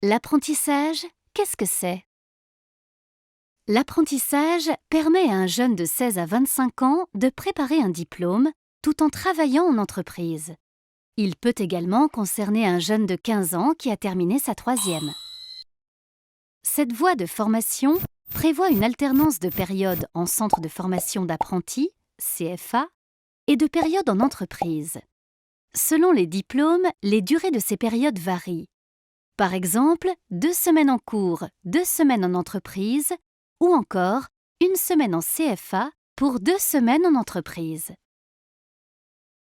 L'apprentissage, qu'est-ce que c'est? L'apprentissage permet à un jeune de 16 à 25 ans de préparer un diplôme tout en travaillant en entreprise. Il peut également concerner un jeune de 15 ans qui a terminé sa troisième. Cette voie de formation prévoit une alternance de périodes en centre de formation d'apprentis, CFA, et de périodes en entreprise. Selon les diplômes, les durées de ces périodes varient. Par exemple, 2 semaines en cours, 2 semaines en entreprise, ou encore 1 semaine en CFA pour 2 semaines en entreprise.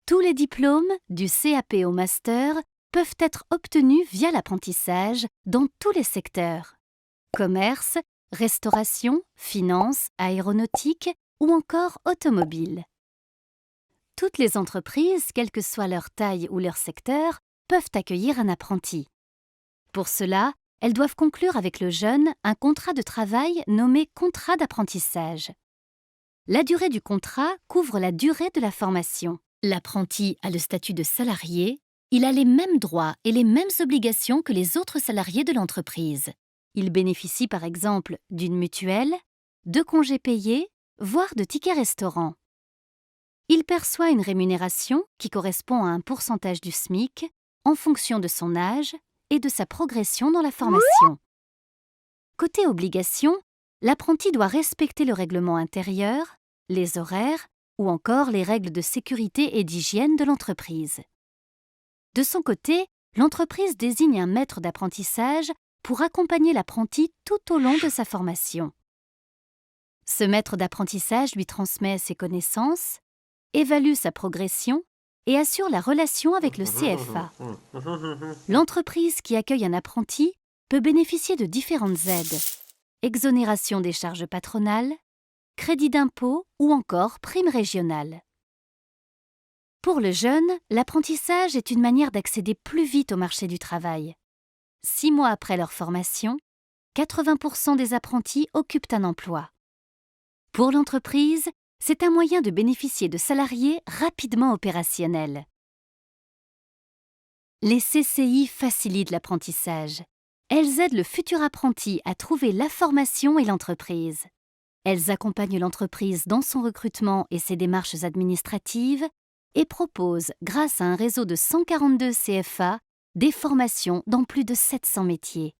Tous les diplômes, du CAP au master, peuvent être obtenus via l'apprentissage dans tous les secteurs. Commerce, restauration, finance, aéronautique ou encore automobile. Toutes les entreprises, quelle que soit leur taille ou leur secteur, peuvent accueillir un apprenti. Pour cela, elles doivent conclure avec le jeune un contrat de travail nommé contrat d'apprentissage. La durée du contrat couvre la durée de la formation. L'apprenti a le statut de salarié, il a les mêmes droits et les mêmes obligations que les autres salariés de l'entreprise. Il bénéficie par exemple d'une mutuelle, de congés payés, voire de tickets restaurant. Il perçoit une rémunération qui correspond à un pourcentage du SMIC en fonction de son âge et de sa progression dans la formation. Côté obligation, l'apprenti doit respecter le règlement intérieur, les horaires ou encore les règles de sécurité et d'hygiène de l'entreprise. De son côté, l'entreprise désigne un maître d'apprentissage pour accompagner l'apprenti tout au long de sa formation. Ce maître d'apprentissage lui transmet ses connaissances, évalue sa progression et assure la relation avec le CFA. L'entreprise qui accueille un apprenti peut bénéficier de différentes aides, exonération des charges patronales, crédit d'impôt ou encore prime régionale. Pour le jeune, l'apprentissage est une manière d'accéder plus vite au marché du travail. 6 mois après leur formation, 80% des apprentis occupent un emploi. Pour l'entreprise, c'est un moyen de bénéficier de salariés rapidement opérationnels. Les CCI facilitent l'apprentissage. Elles aident le futur apprenti à trouver la formation et l'entreprise. Elles accompagnent l'entreprise dans son recrutement et ses démarches administratives et proposent, grâce à un réseau de 142 CFA, des formations dans plus de 700 métiers.